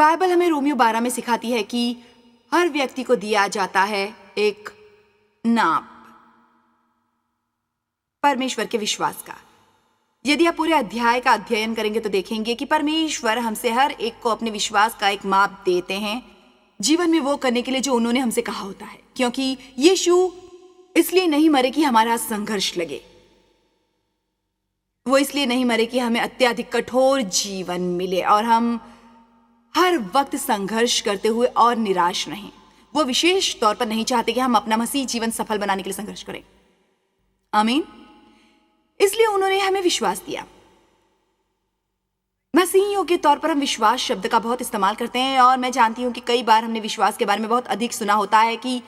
Bible हमें Romeo 12 में सिखाती है कि हर व्यक्ति को दिया जाता है एक नाप परमेश्वर के विश्वास का। यदि आप पूरे अध्याय का अध्ययन करेंगे तो देखेंगे कि परमेश्वर हमसे हर एक को अपने विश्वास का एक माप देते हैं जीवन में वो करने के लिए जो उन्होंने हमसे कहा होता है, क्योंकि यीशु इसलिए नहीं मरे कि हमारा संघर्ष लगे, वो इसलिए नहीं मरे कि हमें अत्यधिक कठोर जीवन मिले और हम हर वक्त संघर्ष करते हुए और निराश रहें। वो विशेष तौर पर नहीं चाहते कि हम अपना मसीह जीवन सफल बनाने के लिए संघर्ष करें। आमीन। इसलिए उन्होंने हमें विश्वास दिया। मसीहियों के तौर पर हम विश्वास शब्द का बहुत इस्तेमाल करते हैं और मैं जानती हूं कि कई बार हमने विश्वास के बारे में बहुत अधिक सुना होता है कि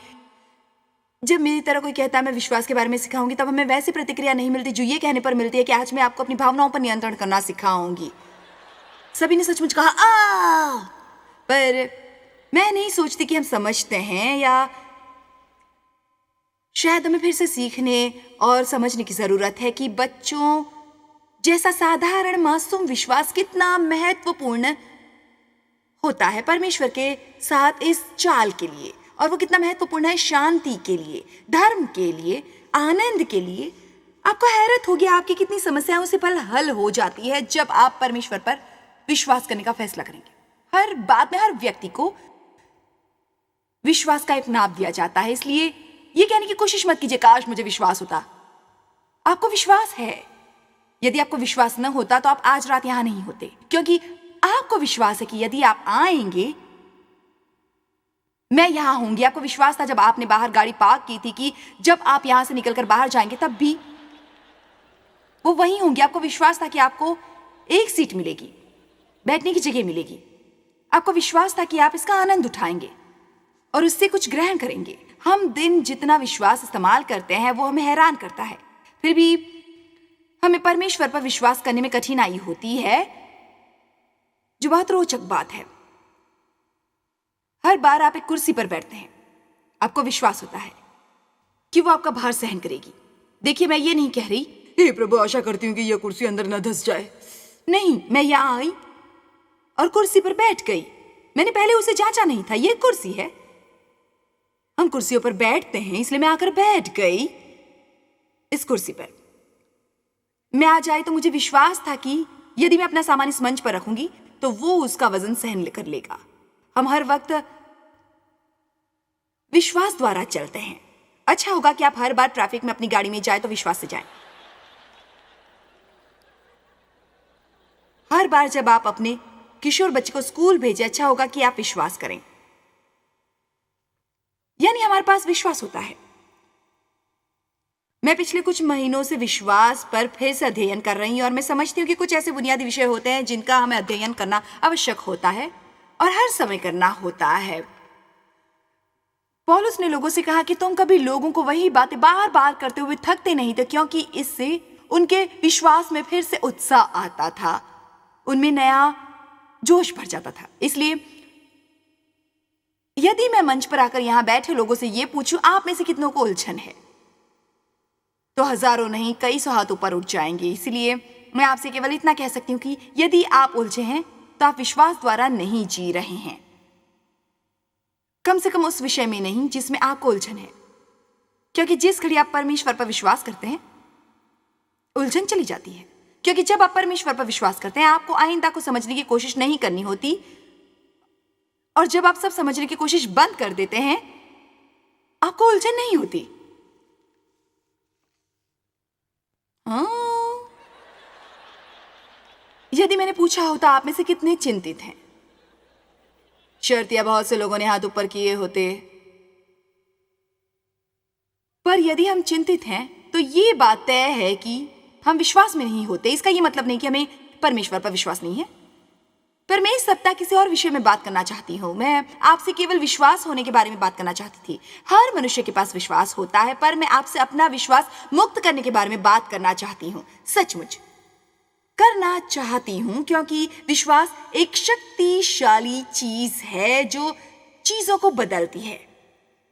जब मेरी तरह कोई कहता है मैं विश्वास के बारे में सिखाऊंगी, तब हमें वैसी प्रतिक्रिया नहीं मिलती जो ये कहने पर मिलती है कि आज मैं आपको अपनी भावनाओं पर नियंत्रण करना सिखाऊंगी। सभी ने सचमुच कहा पर मैं नहीं सोचती कि हम समझते हैं या शायद हमें फिर से सीखने और समझने की जरूरत है कि बच्चों जैसा साधारण मासूम विश्वास कितना महत्वपूर्ण होता है परमेश्वर के साथ इस चाल के लिए, और वो कितना महत्वपूर्ण है शांति के लिए, धर्म के लिए, आनंद के लिए। आपको हैरत होगी आपकी कितनी समस्याओं से पल हल हो जाती है जब आप परमेश्वर पर विश्वास करने का फैसला करेंगे। हर बात में हर व्यक्ति को विश्वास का एक नाप दिया जाता है, इसलिए ये कहने की कोशिश मत कीजिए काश मुझे विश्वास होता। आपको विश्वास है। यदि आपको विश्वास न होता तो आप आज रात यहां नहीं होते, क्योंकि आपको विश्वास है कि यदि आप आएंगे मैं यहां होंगी। आपको विश्वास था जब आपने बाहर गाड़ी पार्क की थी कि जब आप यहां से निकलकर बाहर जाएंगे तब भी वो वहीं होंगे। आपको विश्वास था कि आपको एक सीट मिलेगी, बैठने की जगह मिलेगी। आपको विश्वास था कि आप इसका आनंद उठाएंगे और उससे कुछ ग्रहण करेंगे। हम दिन जितना विश्वास इस्तेमाल करते हैं वो हमें हैरान करता है, फिर भी हमें परमेश्वर पर विश्वास करने में कठिनाई होती है, जो बहुत रोचक बात है। हर बार आप एक कुर्सी पर बैठते हैं, आपको विश्वास होता है कि वो आपका भार सहन करेगी। देखिए, मैं ये नहीं कह रही हे प्रभु आशा करती हूँ कि यह कुर्सी अंदर न धंस जाए। नहीं, मैं यहां आई और कुर्सी पर बैठ गई। मैंने पहले उसे जांचा नहीं था, ये कुर्सी है। हम कुर्सियों पर बैठते हैं, इसलिए मैं आकर बैठ गई इस कुर्सी पर। मैं आ जाए तो मुझे विश्वास था कि यदि मैं अपना सामान इस मंच पर रखूंगी तो वो उसका वजन सहन कर लेगा। हम हर वक्त विश्वास द्वारा चलते हैं। अच्छा होगा कि आप हर बार ट्रैफिक में अपनी गाड़ी में जाए तो विश्वास से जाएं। हर बार जब आप अपने किशोर बच्चे को स्कूल भेजें, अच्छा होगा कि आप विश्वास करें। यानी हमारे पास विश्वास होता है। मैं पिछले कुछ महीनों से विश्वास पर फिर से अध्ययन कर रही हूं और मैं समझती हूँ कि कुछ ऐसे बुनियादी विषय होते हैं जिनका हमें अध्ययन करना आवश्यक होता है और हर समय करना होता है। पौलुस ने लोगों से कहा कि तुम कभी लोगों को वही बातें बार बार करते हुए थकते नहीं थे, क्योंकि इससे उनके विश्वास में फिर से उत्साह आता था, उनमें नया जोश भर जाता था। इसलिए यदि मैं मंच पर आकर यहां बैठे लोगों से यह पूछूं आप में से कितनों को उलझन है, तो हजारों नहीं कई सौ हाथ ऊपर उठ जाएंगे। इसलिए मैं आपसे केवल इतना कह सकती हूं कि यदि आप उलझे हैं तो आप विश्वास द्वारा नहीं जी रहे हैं, कम से कम उस विषय में नहीं जिसमें आपको उलझन है, क्योंकि जिस घड़ी आप परमेश्वर पर विश्वास करते हैं उलझन चली जाती है। क्योंकि जब आप परमेश्वर पर विश्वास करते हैं आपको आइंदा को समझने की कोशिश नहीं करनी होती, और जब आप सब समझने की कोशिश बंद कर देते हैं आपको उलझन नहीं होती। यदि मैंने पूछा होता आप में से कितने चिंतित हैं, शर्तिया बहुत से लोगों ने हाथ ऊपर किए होते। पर यदि हम चिंतित हैं तो ये बात तय है कि हम विश्वास में नहीं होते। इसका ये मतलब नहीं कि हमें परमेश्वर पर विश्वास नहीं है। पर मैं इस सप्ताह किसी और विषय में बात करना चाहती हूँ। मैं आपसे केवल विश्वास होने के बारे में बात करना चाहती थी। हर मनुष्य के पास विश्वास होता है, पर मैं आपसे अपना विश्वास मुक्त करने के बारे में बात करना चाहती हूँ। सचमुच करना चाहती हूँ, क्योंकि विश्वास एक शक्तिशाली चीज है जो चीजों को बदलती है,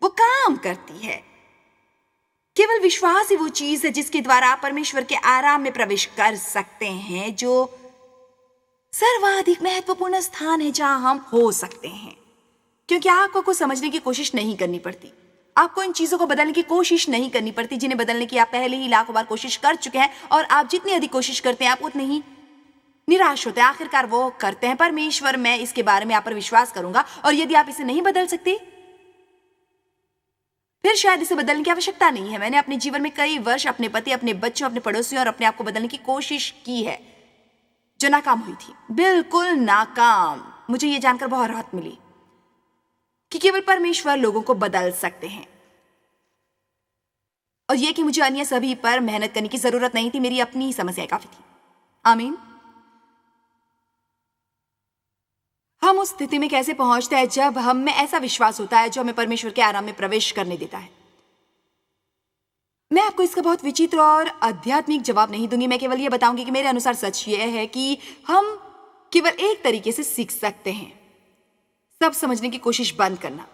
वो काम करती है। केवल विश्वास ही वो चीज है जिसके द्वारा आप परमेश्वर के आराम में प्रवेश कर सकते हैं, जो सर्वाधिक महत्वपूर्ण स्थान है जहां हम हो सकते हैं, क्योंकि आपको कुछ समझने की कोशिश नहीं करनी पड़ती। आपको इन चीजों को बदलने की कोशिश नहीं करनी पड़ती जिन्हें बदलने की आप पहले ही लाखों बार कोशिश कर चुके हैं, और आप जितनी अधिक कोशिश करते हैं आप उतने ही निराश होते हैं। आखिरकार वो करते हैं। परमेश्वर, मैं इसके बारे में आप पर विश्वास करूंगा, और यदि आप इसे नहीं बदल सकते फिर शायद इसे बदलने की आवश्यकता नहीं है। मैंने अपने जीवन में कई वर्ष अपने पति, अपने बच्चों, अपने पड़ोसियों और अपने आप को बदलने की कोशिश की है जो नाकाम हुई थी, बिल्कुल नाकाम। मुझे ये जानकर बहुत राहत मिली कि केवल परमेश्वर लोगों को बदल सकते हैं, और यह कि मुझे अन्य सभी पर मेहनत करने की जरूरत नहीं थी। मेरी अपनी ही समस्याएं काफी थी। आमीन। हम उस स्थिति में कैसे पहुंचते हैं जब हम में ऐसा विश्वास होता है जो हमें परमेश्वर के आराम में प्रवेश करने देता है? मैं आपको इसका बहुत विचित्र और आध्यात्मिक जवाब नहीं दूंगी। मैं केवल यह बताऊंगी कि मेरे अनुसार सच यह है कि हम केवल एक तरीके से सीख सकते हैं, सब समझने की कोशिश बंद करना,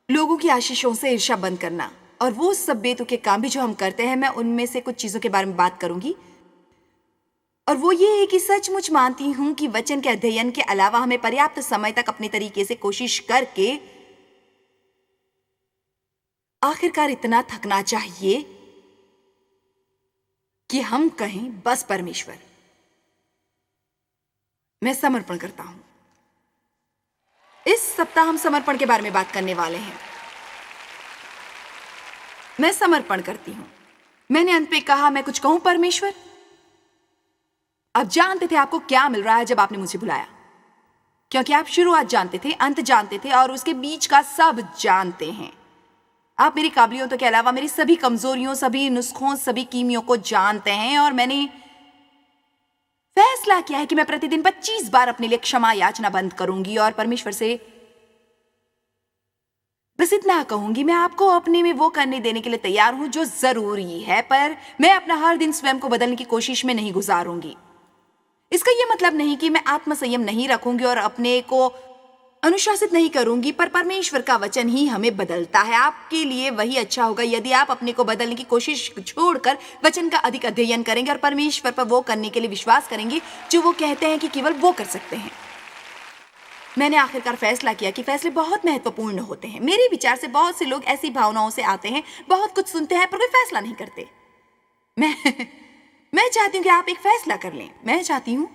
लोगों की आशीषों से ईर्ष्या बंद करना, और वो सब बेतुके काम भी जो हम करते हैं। मैं उनमें से कुछ चीजों के बारे में बात करूंगी, और वो ये है कि सचमुच मानती हूं कि वचन के अध्ययन के अलावा हमें पर्याप्त समय तक अपने तरीके से कोशिश करके आखिरकार इतना थकना चाहिए कि हम कहें, बस परमेश्वर, मैं समर्पण करता हूं। इस सप्ताह हम समर्पण के बारे में बात करने वाले हैं। मैं समर्पण करती हूं। मैंने अंत में कहा, मैं कुछ कहूं परमेश्वर? आप जानते थे आपको क्या मिल रहा है जब आपने मुझे बुलाया, क्योंकि आप शुरुआत जानते थे, अंत जानते थे, और उसके बीच का सब जानते हैं। आप मेरी काबिलियतों के अलावा मेरी सभी कमजोरियों, सभी नुस्खों, सभी कीमियों को जानते हैं, और मैंने फैसला किया है कि मैं प्रतिदिन 25 बार अपने लिए क्षमा याचना बंद करूंगी और परमेश्वर से बस इतना कहूंगी, मैं आपको अपने में वो करने देने के लिए तैयार हूं जो जरूरी है, पर मैं अपना हर दिन स्वयं को बदलने की कोशिश में नहीं गुजारूंगी। इसका यह मतलब नहीं कि मैं आत्मसंयम नहीं रखूंगी और अपने को अनुशासित नहीं करूंगी, पर परमेश्वर का वचन ही हमें बदलता है। आपके लिए वही अच्छा होगा यदि आप अपने को बदलने की कोशिश छोड़कर वचन का अधिक अध्ययन करेंगे और परमेश्वर पर वो करने के लिए विश्वास करेंगे जो वो कहते हैं कि केवल वो कर सकते हैं। मैंने आखिरकार फैसला किया कि फैसले बहुत महत्वपूर्ण होते हैं। मेरे विचार से बहुत से लोग ऐसी भावनाओं से आते हैं, बहुत कुछ सुनते हैं पर कोई फैसला नहीं करते। मैं चाहती हूं कि आप एक फैसला कर लें। मैं चाहती हूं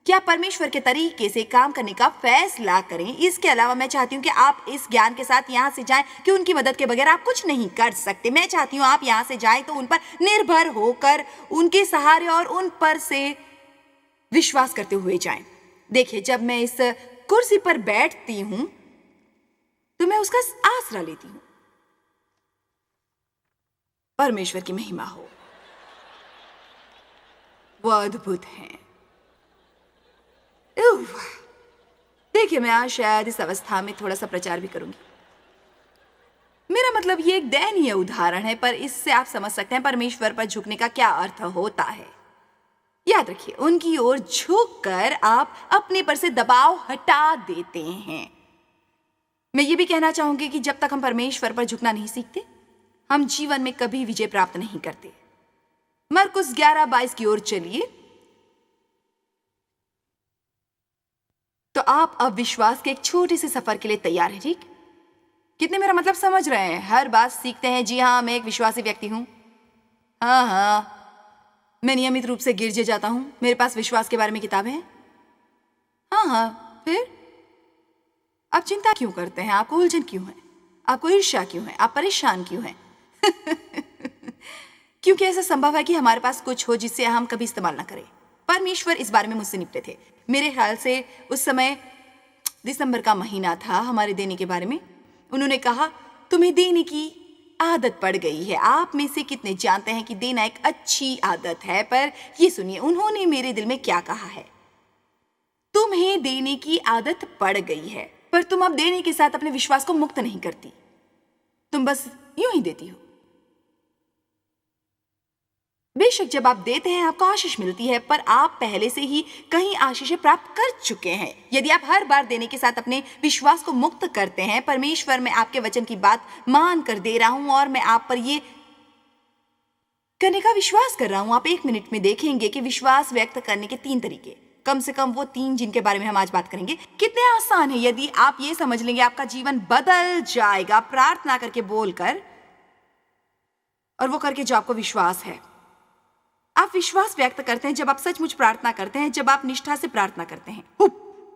कि आप परमेश्वर के तरीके से काम करने का फैसला करें। इसके अलावा मैं चाहती हूं कि आप इस ज्ञान के साथ यहां से जाएं कि उनकी मदद के बगैर आप कुछ नहीं कर सकते। मैं चाहती हूं आप यहां से जाएं तो उन पर निर्भर होकर, उनके सहारे और उन पर से विश्वास करते हुए जाएं। देखिए, जब मैं इस कुर्सी पर बैठती हूं तो मैं उसका आसरा लेती हूं। परमेश्वर की महिमा हो, वो अद्भुत हैं। देखिए, मैं आज शायद इस अवस्था में थोड़ा सा प्रचार भी करूंगी। मेरा मतलब ये एक दयनीय उदाहरण है, पर इससे आप समझ सकते हैं परमेश्वर पर झुकने का क्या अर्थ होता है। याद रखिए, उनकी ओर झुककर आप अपने पर से दबाव हटा देते हैं। मैं ये भी कहना चाहूंगी कि जब तक हम परमेश्वर पर झुकना नहीं सीखते, हम जीवन में कभी विजय प्राप्त नहीं करते। मरकुस 11:22 की ओर चलिए। तो आप अब विश्वास के एक छोटे से सफर के लिए तैयार हैं, ठीक? कितने मेरा मतलब समझ रहे हैं? हर बात सीखते हैं। जी हाँ, मैं एक विश्वासी व्यक्ति हूं। हाँ, मैं नियमित रूप से गिरजे जाता हूं। मेरे पास विश्वास के बारे में किताबें हैं। हाँ, फिर आप चिंता क्यों करते हैं? आपको उलझन क्यों है? आपको ईर्ष्या क्यों है? आप परेशान क्यों हैं? क्योंकि ऐसा संभव है कि हमारे पास कुछ हो जिससे हम कभी इस्तेमाल ना करें। परमेश्वर इस बारे में मुझसे निपटे थे। मेरे ख्याल से उस समय दिसंबर का महीना था, हमारे देने के बारे में। उन्होंने कहा, तुम्हें देने की आदत पड़ गई है। आप में से कितने जानते हैं कि देना एक अच्छी आदत है? पर ये सुनिए, उन्होंने मेरे दिल में क्या कहा है। तुम्हें देने की आदत पड़ गई है, पर तुम अब देने के साथ अपने विश्वास को मुक्त नहीं करती। तुम बस यूं ही देती हो। बेशक जब आप देते हैं आपको आशीष मिलती है, पर आप पहले से ही कहीं आशीषें प्राप्त कर चुके हैं। यदि आप हर बार देने के साथ अपने विश्वास को मुक्त करते हैं, परमेश्वर, मैं आपके वचन की बात मान कर दे रहा हूं और मैं आप पर ये करने का विश्वास कर रहा हूं। आप 1 मिनट में देखेंगे कि विश्वास व्यक्त करने के 3 तरीके। कम से कम वो 3 जिनके बारे में हम आज बात करेंगे। कितने आसान है, यदि आप ये समझ लेंगे आपका जीवन बदल जाएगा प्रार्थना करके, बोलकर, और वो करके जो आपको विश्वास है। आप विश्वास व्यक्त करते हैं जब आप सचमुच प्रार्थना करते हैं, जब आप निष्ठा से प्रार्थना करते हैं,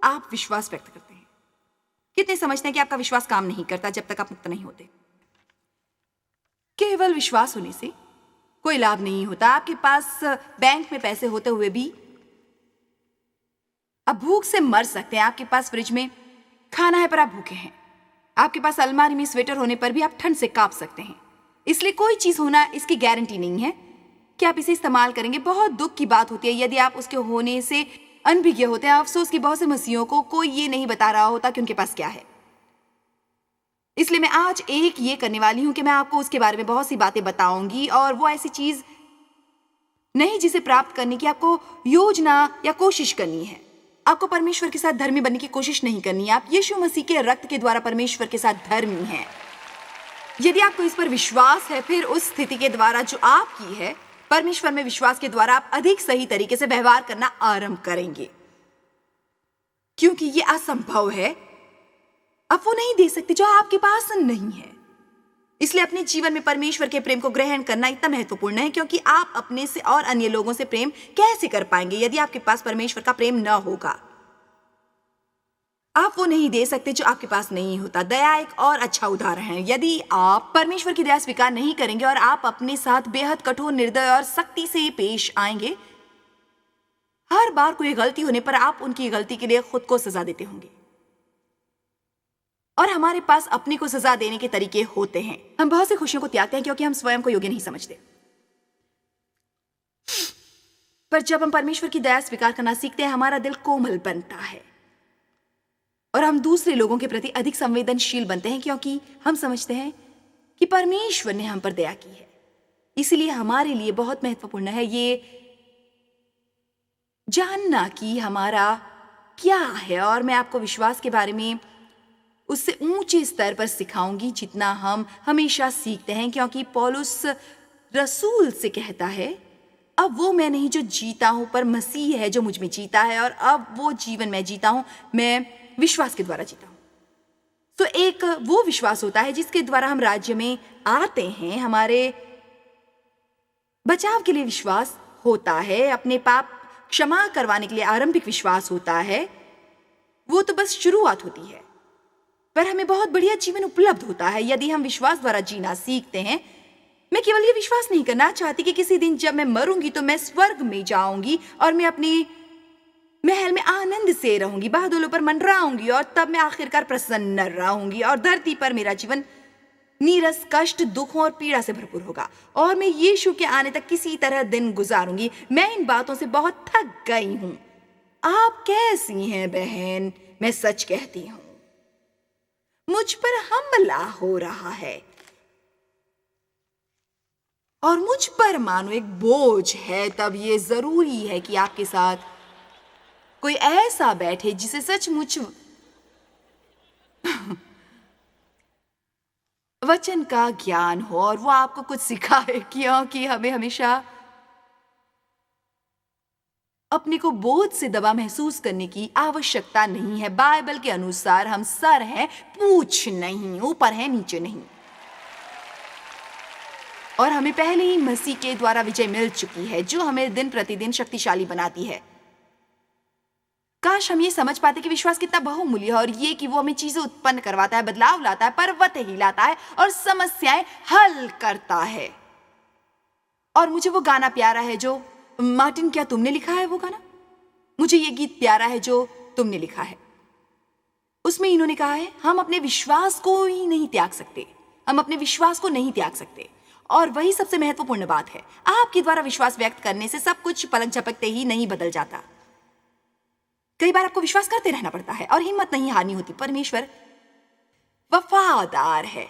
आप विश्वास व्यक्त करते हैं। कितने समझते हैं कि आपका विश्वास काम नहीं करता जब तक आप मुक्त नहीं होते। केवल विश्वास होने से कोई लाभ नहीं होता। आपके पास बैंक में पैसे होते हुए भी आप भूख से मर सकते हैं। आपके पास फ्रिज में खाना है पर आप भूखे हैं। आपके पास अलमारी में स्वेटर होने पर भी आप ठंड से कांप सकते हैं। इसलिए कोई चीज होना इसकी गारंटी नहीं है कि आप इसे इस्तेमाल करेंगे। बहुत दुख की बात होती है यदि आप उसके होने से अनभिज्ञ होते हैं। अफसोस कि बहुत से मसीहों को कोई ये नहीं बता रहा होता कि उनके पास क्या है। इसलिए मैं आज ये करने वाली हूं कि मैं आपको उसके बारे में बहुत सी बातें बताऊंगी, और वो ऐसी चीज नहीं जिसे प्राप्त करने की आपको योजना या कोशिश करनी है। आपको परमेश्वर के साथ धर्मी बनने की कोशिश नहीं करनी है। आप यीशु मसीह के रक्त के द्वारा परमेश्वर के साथ धर्मी हैं। यदि आपको इस पर विश्वास है, फिर उस स्थिति के द्वारा जो आपकी है, परमेश्वर में विश्वास के द्वारा आप अधिक सही तरीके से व्यवहार करना आरंभ करेंगे, क्योंकि ये असंभव है। आप वो नहीं दे सकते जो आपके पास नहीं है। इसलिए अपने जीवन में परमेश्वर के प्रेम को ग्रहण करना इतना महत्वपूर्ण है, क्योंकि आप अपने से और अन्य लोगों से प्रेम कैसे कर पाएंगे यदि आपके पास परमेश्वर का प्रेम न होगा। आप वो नहीं दे सकते जो आपके पास नहीं होता। दया एक और अच्छा उदाहरण है। यदि आप परमेश्वर की दया स्वीकार नहीं करेंगे और आप अपने साथ बेहद कठोर, निर्दय और सख्ती से पेश आएंगे, हर बार कोई गलती होने पर आप उनकी गलती के लिए खुद को सजा देते होंगे। और हमारे पास अपने को सजा देने के तरीके होते हैं। हम बहुत सी खुशियों को त्यागते हैं क्योंकि हम स्वयं को योग्य नहीं समझते। पर जब हम परमेश्वर की दया स्वीकार करना सीखते हैं, हमारा दिल कोमल बनता है और हम दूसरे लोगों के प्रति अधिक संवेदनशील बनते हैं, क्योंकि हम समझते हैं कि परमेश्वर ने हम पर दया की है। इसलिए हमारे लिए बहुत महत्वपूर्ण है ये जानना कि हमारा क्या है। और मैं आपको विश्वास के बारे में उससे ऊंचे स्तर पर सिखाऊंगी जितना हम हमेशा सीखते हैं, क्योंकि पौलुस रसूल से कहता है, अब वो मैं नहीं जो जीता हूं, पर मसीह है जो मुझ में जीता है, और अब वो जीवन मैं जीता हूं, मैं विश्वास के द्वारा जीता हूं। तो एक वो विश्वास होता है जिसके द्वारा हम राज्य में आते हैं। हमारे बचाव के लिए विश्वास होता है, अपने पाप क्षमा करवाने के लिए आरंभिक विश्वास होता है। वो तो बस शुरुआत होती है, पर हमें बहुत बढ़िया जीवन उपलब्ध होता है यदि हम विश्वास द्वारा जीना सीखते हैं। मैं केवल ये विश्वास नहीं करना चाहती कि किसी दिन जब मैं मरूंगी तो मैं स्वर्ग में जाऊंगी और मैं अपने महल में आनंद से रहूंगी, बादलों पर मंडराऊंगी, और तब मैं आखिरकार प्रसन्न रहूंगी और धरती पर मेरा जीवन नीरस, कष्ट, दुखों और पीड़ा से भरपूर होगा और मैं यीशु के आने तक किसी तरह दिन गुजारूंगी। मैं इन बातों से बहुत थक गई हूं। आप कैसी हैं बहन? मैं सच कहती हूं, मुझ पर हमला हो रहा है और मुझ पर मानो एक बोझ है। तब ये जरूरी है कि आपके साथ कोई ऐसा बैठे जिसे सचमुच वचन का ज्ञान हो और वो आपको कुछ सिखाए, क्योंकि हमें हमेशा अपने को बोझ से दबा महसूस करने की आवश्यकता नहीं है। बाइबल के अनुसार हम सर हैं, पूंछ नहीं, ऊपर है, नीचे नहीं। और हमें पहले ही मसीह के द्वारा विजय मिल चुकी है जो हमें दिन प्रतिदिन शक्तिशाली बनाती है। काश हम ये समझ पाते कि विश्वास कितना बहुमूल्य है और ये कि वो हमें चीजें उत्पन्न करवाता है, बदलाव लाता है, पर्वत हिलाता है और समस्याएं हल करता है। और मुझे वो गाना प्यारा है जो मार्टिन, क्या तुमने लिखा है वो गाना? मुझे ये गीत प्यारा है जो तुमने लिखा है। उसमें इन्होंने कहा है, हम अपने विश्वास को ही नहीं त्याग सकते, हम अपने विश्वास को नहीं त्याग सकते। और वही सबसे महत्वपूर्ण बात है। आपके द्वारा विश्वास व्यक्त करने से सब कुछ पलक झपकते ही नहीं बदल जाता। कई बार आपको विश्वास करते रहना पड़ता है और हिम्मत नहीं हारनी होती। परमेश्वर वफादार है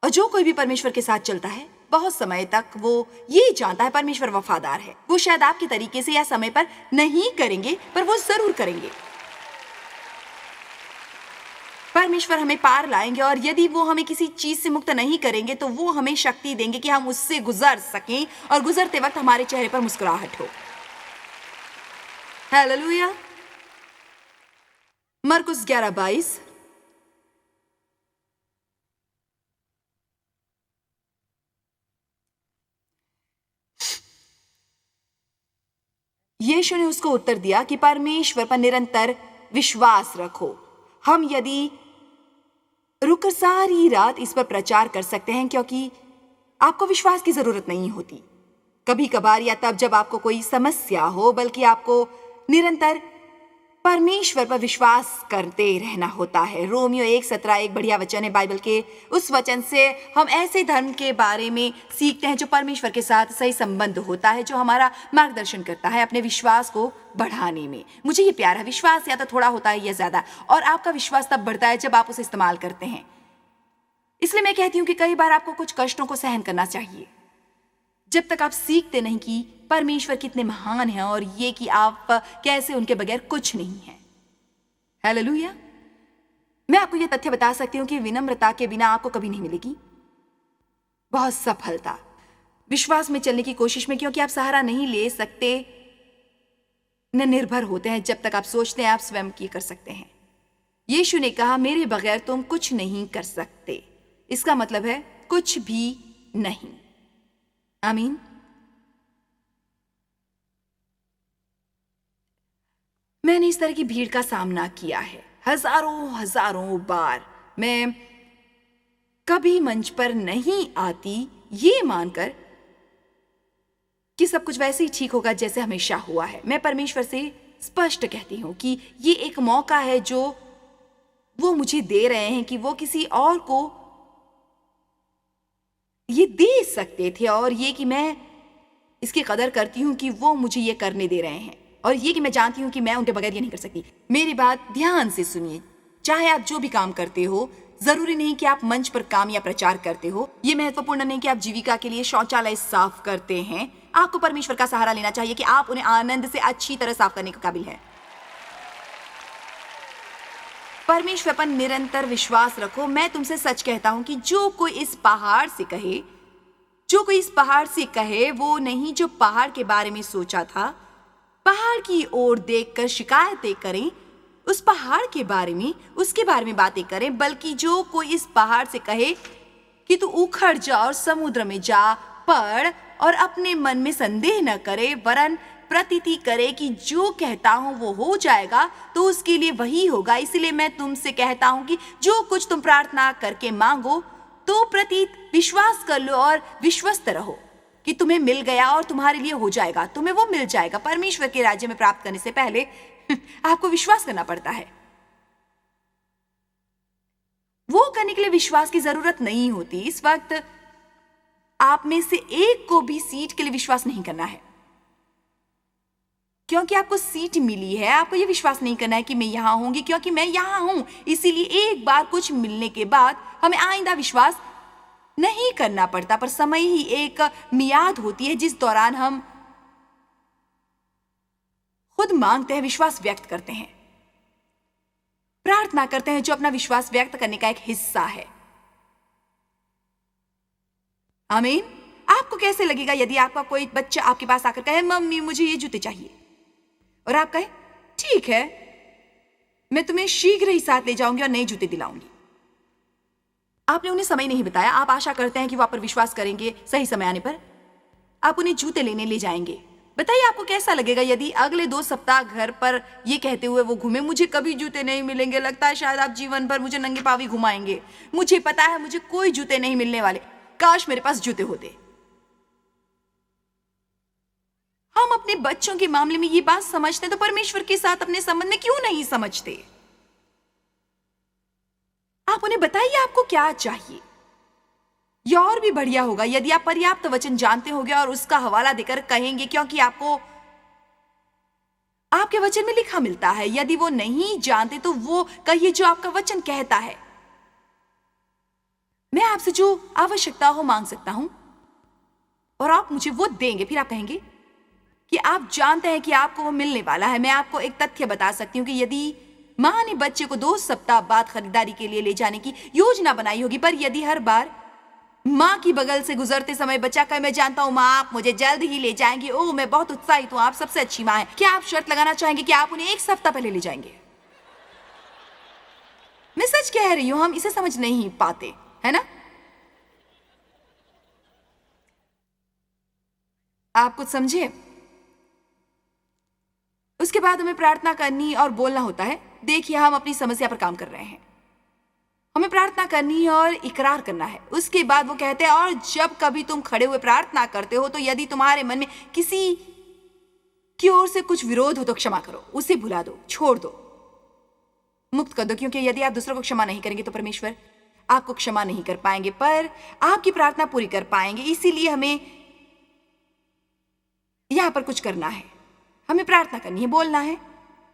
और जो कोई भी परमेश्वर के साथ चलता है बहुत समय तक वो ये जानता है परमेश्वर वफादार है। वो शायद आपके तरीके से या समय पर नहीं करेंगे, पर वो जरूर करेंगे। परमेश्वर हमें पार लाएंगे और यदि वो हमें किसी चीज से मुक्त नहीं करेंगे तो वो हमें शक्ति देंगे कि हम उससे गुजर सकें और गुजरते वक्त हमारे चेहरे पर मुस्कुराहट हो। हालेलुया। मरकुस 11:22। यीशु ने उसको उत्तर दिया कि परमेश्वर पर निरंतर विश्वास रखो। हम यदि रुककर सारी रात इस पर प्रचार कर सकते हैं क्योंकि आपको विश्वास की जरूरत नहीं होती कभी कभार या तब जब आपको कोई समस्या हो, बल्कि आपको निरंतर परमेश्वर पर विश्वास करते रहना होता है। रोमियो 1:17 एक बढ़िया वचन है बाइबल के। उस वचन से हम ऐसे धर्म के बारे में सीखते हैं जो परमेश्वर के साथ सही संबंध होता है, जो हमारा मार्गदर्शन करता है अपने विश्वास को बढ़ाने में। मुझे ये प्यारा विश्वास या तो थोड़ा होता है या ज्यादा, और आपका विश्वास तब बढ़ता है जब आप उसे इस्तेमाल करते हैं। इसलिए मैं कहती हूँ कि कई बार आपको कुछ कष्टों को सहन करना चाहिए जब तक आप सीखते नहीं कि परमेश्वर कितने महान हैं और ये कि आप कैसे उनके बगैर कुछ नहीं हैं। हालेलुया। मैं आपको ये तथ्य बता सकती हूँ कि विनम्रता के बिना आपको कभी नहीं मिलेगी बहुत सफलता विश्वास में चलने की कोशिश में, क्योंकि आप सहारा नहीं ले सकते, न निर्भर होते हैं जब तक आप सोचते हैं आप स्वयं की कर सकते हैं। यीशु ने कहा मेरे बगैर तुम कुछ नहीं कर सकते। इसका मतलब है कुछ भी नहीं। आमीन। मैंने इस तरह की भीड़ का सामना किया है हजारों बार। मैं कभी मंच पर नहीं आती ये मानकर कि सब कुछ वैसे ही ठीक होगा जैसे हमेशा हुआ है। मैं परमेश्वर से स्पष्ट कहती हूं कि ये एक मौका है जो वो मुझे दे रहे हैं कि वो किसी और को ये दे सकते थे, और ये कि मैं इसकी कदर करती हूं कि वो मुझे ये करने दे रहे हैं, और ये कि मैं जानती हूं कि मैं उनके बगैर ये नहीं कर सकती। मेरी बात ध्यान से सुनिए। चाहे आप जो भी काम करते हो, जरूरी नहीं कि आप मंच पर काम या प्रचार करते हो। ये महत्वपूर्ण नहीं कि आप जीविका के लिए शौचालय साफ करते हैं। आपको परमेश्वर का सहारा लेना चाहिए कि आप उन्हें आनंद से अच्छी तरह साफ करने के काबिल है। परमेश्वर पर निरंतर विश्वास रखो। मैं तुमसे सच कहता हूं कि जो कोई इस पहाड़ से कहे वो नहीं जो पहाड़ के बारे में सोचा था, पहाड़ की ओर देखकर शिकायतें करें, उस पहाड़ के बारे में उसके बारे में बातें करें, बल्कि जो कोई इस पहाड़ से कहे कि तू उखड़ जा और समुद्र में जा पड़, और अपने मन में संदेह न करे वरन प्रतीति करे कि जो कहता हूं वो हो जाएगा, तो उसके लिए वही होगा। इसलिए मैं तुमसे कहता हूं कि जो कुछ तुम प्रार्थना करके मांगो तो प्रतीत विश्वास कर लो और विश्वस्त रहो कि तुम्हें मिल गया और तुम्हारे लिए हो जाएगा, तुम्हें वो मिल जाएगा। परमेश्वर के राज्य में प्राप्त करने से पहले आपको विश्वास करना पड़ता है। वो करने के लिए विश्वास की जरूरत नहीं होती। इस वक्त आप में से एक को भी सीट के लिए विश्वास नहीं करना है, क्योंकि आपको सीट मिली है। आपको ये विश्वास नहीं करना है कि मैं यहां होंगी क्योंकि मैं यहां हूं, इसीलिए एक बार कुछ मिलने के बाद हमें आइंदा विश्वास नहीं करना पड़ता। पर समय ही एक मियाद होती है जिस दौरान हम खुद मांगते हैं, विश्वास व्यक्त करते हैं, प्रार्थना करते हैं, जो अपना विश्वास व्यक्त करने का एक हिस्सा है। आमीन। आपको कैसे लगेगा यदि आपका कोई बच्चा आपके पास आकर कहे मम्मी मुझे ये जूते चाहिए, और आप कहे ठीक है मैं तुम्हें शीघ्र ही साथ ले जाऊंगी और नए जूते दिलाऊंगी। आपने उन्हें समय नहीं बताया। आप आशा करते हैं कि वो आप पर विश्वास करेंगे, सही समय आने पर आप उन्हें जूते लेने ले जाएंगे। बताइए आपको कैसा लगेगा यदि अगले 2 सप्ताह घर पर ये कहते हुए वो घूमे मुझे कभी जूते नहीं मिलेंगे, लगता है शायद आप जीवन भर मुझे नंगे पाँव ही घुमाएंगे, मुझे पता है मुझे कोई जूते नहीं मिलने वाले, काश मेरे पास जूते होते। हम अपने बच्चों के मामले में ये बात समझते हैं तो परमेश्वर के साथ अपने संबंध में क्यों नहीं समझते? आप उन्हें बताइए आपको क्या चाहिए। यह और भी बढ़िया होगा यदि आप पर्याप्त वचन जानते होंगे और उसका हवाला देकर कहेंगे, क्योंकि आपको आपके वचन में लिखा मिलता है। यदि वो नहीं जानते तो वो कहिए जो आपका वचन कहता है। मैं आपसे जो आवश्यकता हो मांग सकता हूं और आप मुझे वो देंगे। फिर आप कहेंगे कि आप जानते हैं कि आपको वो मिलने वाला है। मैं आपको एक तथ्य बता सकती हूँ कि यदि मां ने बच्चे को 2 सप्ताह बाद खरीदारी के लिए ले जाने की योजना बनाई होगी, पर यदि हर बार माँ की बगल से गुजरते समय बच्चा कहे, मैं जानता हूँ माँ आप मुझे जल्द ही ले जाएंगे, ओह मैं बहुत उत्साहित हूँ, आप सबसे अच्छी माँ हैं। क्या आप शर्त लगाना चाहेंगे कि आप उन्हें एक सप्ताह पहले ले जाएंगे? मैं सच कह रही हूँ, हम इसे समझ नहीं पाते, है ना? आप कुछ समझे? उसके बाद हमें प्रार्थना करनी और बोलना होता है, देखिए हम अपनी समस्या पर काम कर रहे हैं। हमें प्रार्थना करनी और इकरार करना है। उसके बाद वो कहते हैं, और जब कभी तुम खड़े हुए प्रार्थना करते हो तो यदि तुम्हारे मन में किसी की ओर से कुछ विरोध हो तो क्षमा करो, उसे भुला दो, छोड़ दो, मुक्त कर दो, क्योंकि यदि आप दूसरों को क्षमा नहीं करेंगे तो परमेश्वर आपको क्षमा नहीं कर पाएंगे, पर आपकी प्रार्थना पूरी कर पाएंगे। इसीलिए हमें यहां पर कुछ करना है, हमें प्रार्थना करनी है, बोलना है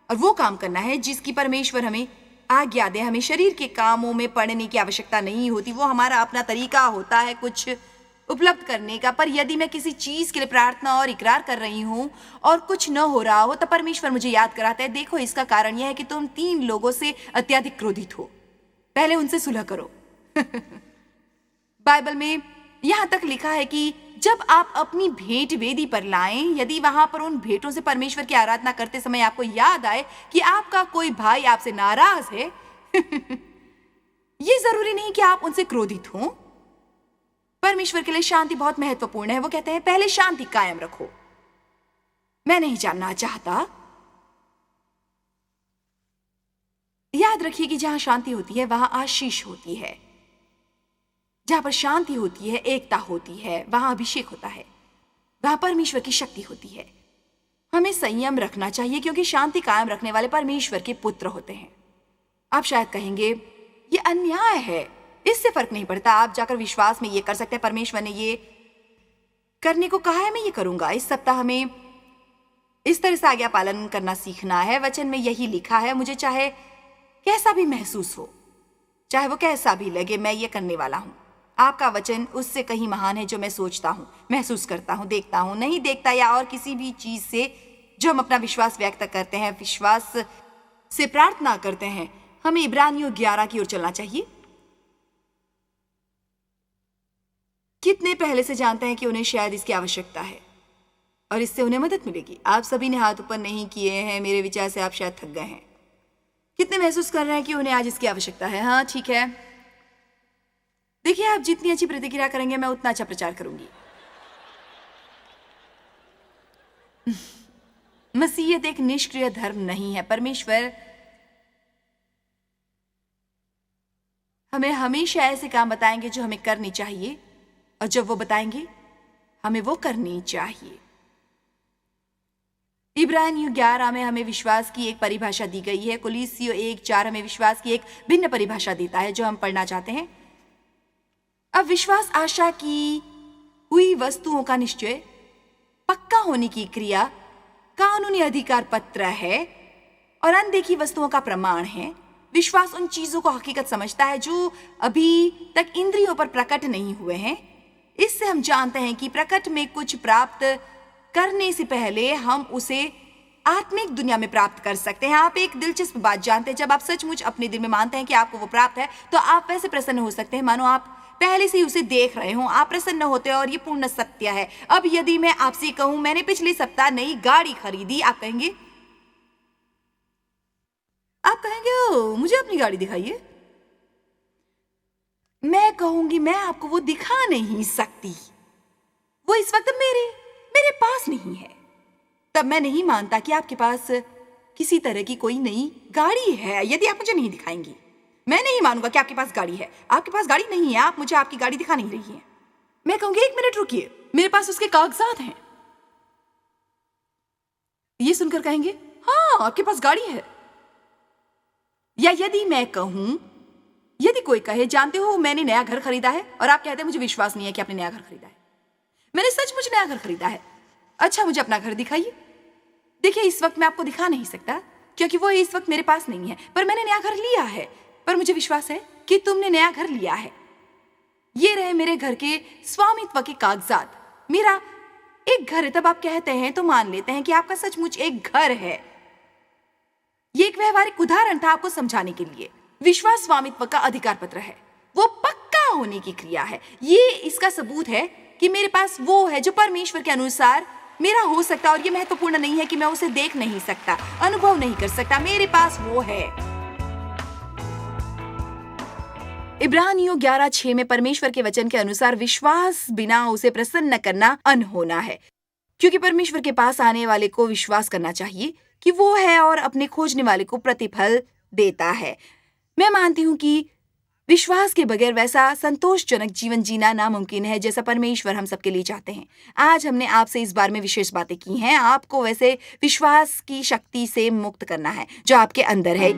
और वो काम करना है जिसकी परमेश्वर हमें आज्ञा दे। हमें शरीर के कामों में पड़ने की आवश्यकता नहीं होती, वो हमारा अपना तरीका होता है कुछ उपलब्ध करने का। पर यदि मैं किसी चीज के लिए प्रार्थना और इकरार कर रही हूं और कुछ न हो रहा हो, तो परमेश्वर मुझे याद कराता है, देखो इसका कारण यह है कि तुम 3 लोगों से अत्यधिक क्रोधित हो, पहले उनसे सुलह करो। बाइबल में यहां तक लिखा है कि जब आप अपनी भेंट वेदी पर लाएं, यदि वहां पर उन भेंटों से परमेश्वर की आराधना करते समय आपको याद आए कि आपका कोई भाई आपसे नाराज है, ये जरूरी नहीं कि आप उनसे क्रोधित हों। परमेश्वर के लिए शांति बहुत महत्वपूर्ण है। वो कहते हैं पहले शांति कायम रखो। मैं नहीं जानना चाहता। याद रखिए कि जहां शांति होती है वहां आशीष होती है। जहां पर शांति होती है, एकता होती है, वहां अभिषेक होता है, वहां परमेश्वर की शक्ति होती है। हमें संयम रखना चाहिए क्योंकि शांति कायम रखने वाले परमेश्वर के पुत्र होते हैं। आप शायद कहेंगे ये अन्याय है, इससे फर्क नहीं पड़ता, आप जाकर विश्वास में ये कर सकते हैं, परमेश्वर ने ये करने को कहा है, मैं ये करूंगा। इस सप्ताह हमें इस तरह से आज्ञा पालन करना सीखना है। वचन में यही लिखा है, मुझे चाहे कैसा भी महसूस हो, चाहे वो कैसा भी लगे, मैं ये करने वाला हूं। आपका वचन उससे कहीं महान है जो मैं सोचता हूं, महसूस करता हूं, देखता हूं, नहीं देखता, या और किसी भी चीज से जो हम अपना विश्वास व्यक्त करते हैं, विश्वास से प्रार्थना करते हैं। हमें इब्रानियों 11 की ओर चलना चाहिए। कितने पहले से जानते हैं कि उन्हें शायद इसकी आवश्यकता है और इससे उन्हें मदद मिलेगी। आप सभी ने हाथ ऊपर नहीं किए हैं, मेरे विचार से आप शायद थक गए हैं। कितने महसूस कर रहे हैं कि उन्हें आज इसकी आवश्यकता है? हाँ ठीक है। देखिए, आप जितनी अच्छी प्रतिक्रिया करेंगे मैं उतना अच्छा प्रचार करूंगी। मसीहत एक निष्क्रिय धर्म नहीं है। परमेश्वर हमें हमेशा ऐसे काम बताएंगे जो हमें करनी चाहिए, और जब वो बताएंगे हमें वो करनी चाहिए। इब्रानियों 11 में हमें विश्वास की एक परिभाषा दी गई है। कुलीसियों 1:4 हमें विश्वास की एक भिन्न परिभाषा देता है जो हम पढ़ना चाहते हैं। अब विश्वास आशा की हुई वस्तुओं का निश्चय, पक्का होने की क्रिया, कानूनी अधिकार पत्र है और अनदेखी वस्तुओं का प्रमाण है। विश्वास उन चीजों को हकीकत समझता है जो अभी तक इंद्रियों पर प्रकट नहीं हुए हैं। इससे हम जानते हैं कि प्रकट में कुछ प्राप्त करने से पहले हम उसे आत्मिक दुनिया में प्राप्त कर सकते हैं। आप एक दिलचस्प बात जानते हैं, जब आप सचमुच अपने दिल में मानते हैं कि आपको वो प्राप्त है, तो आप वैसे प्रसन्न हो सकते हैं मानो आप पहले से ही उसे देख रहे हो। आप प्रसन्न होते हैं और ये पूर्ण सत्य है। अब यदि मैं आपसे कहूं मैंने पिछले सप्ताह नई गाड़ी खरीदी, आप कहेंगे ओ मुझे अपनी गाड़ी दिखाइए। मैं कहूंगी मैं आपको वो दिखा नहीं सकती, वो इस वक्त मेरे पास नहीं है। तब मैं नहीं मानता कि आपके पास किसी तरह की कोई नई गाड़ी है यदि आप मुझे नहीं दिखाएंगी। मैं नहीं मानूंगा कि आपके पास गाड़ी है। आपके पास गाड़ी नहीं है, आप मुझे आपकी गाड़ी दिखा नहीं रही हैं। मैं कहूंगी एक मिनट रुकिए, मेरे पास उसके कागजात हैं। ये सुनकर कहेंगे हाँ आपके पास गाड़ी है। या यदि मैं कहूं, यदि कोई कहे जानते हो मैंने नया घर खरीदा है, और आप कहते हैं मुझे विश्वास नहीं है कि आपने नया घर खरीदा है। मैंने सचमुच नया घर खरीदा है। अच्छा मुझे अपना घर दिखाइए। देखिए इस वक्त मैं आपको दिखा नहीं सकता क्योंकि वो इस वक्त मेरे पास नहीं है, पर मैंने नया घर लिया है, पर मुझे विश्वास है कि तुमने नया घर लिया है। ये रहे मेरे घर के स्वामित्व के कागजात। मेरा एक घर है। तब आप कहते हैं तो मान लेते हैं कि आपका सचमुच एक घर है। ये एक व्यवहारिक उदाहरण था आपको समझाने के लिए। विश्वास स्वामित्व का अधिकार पत्र है, वो पक्का होने की क्रिया है। ये इसका सबूत है कि मेरे पास वो है जो परमेश्वर के अनुसार मेरा हो सकता, और ये महत्वपूर्ण नहीं है कि मैं उसे देख नहीं सकता, अनुभव नहीं कर सकता, मेरे पास वो है। इब्रानियों 11:6 में परमेश्वर के वचन के अनुसार विश्वास बिना उसे प्रसन्न करना अनहोना है, क्योंकि परमेश्वर के पास आने वाले को विश्वास करना चाहिए कि वो है और अपने खोजने वाले को प्रतिफल देता है। मैं मानती हूँ कि विश्वास के बगैर वैसा संतोषजनक जीवन जीना नामुमकिन है जैसा परमेश्वर हम सबके लिए चाहते हैं। आज हमने आपसे इस बारे में विशेष बातें की हैं। आपको वैसे विश्वास की शक्ति से मुक्त करना है जो आपके अंदर है।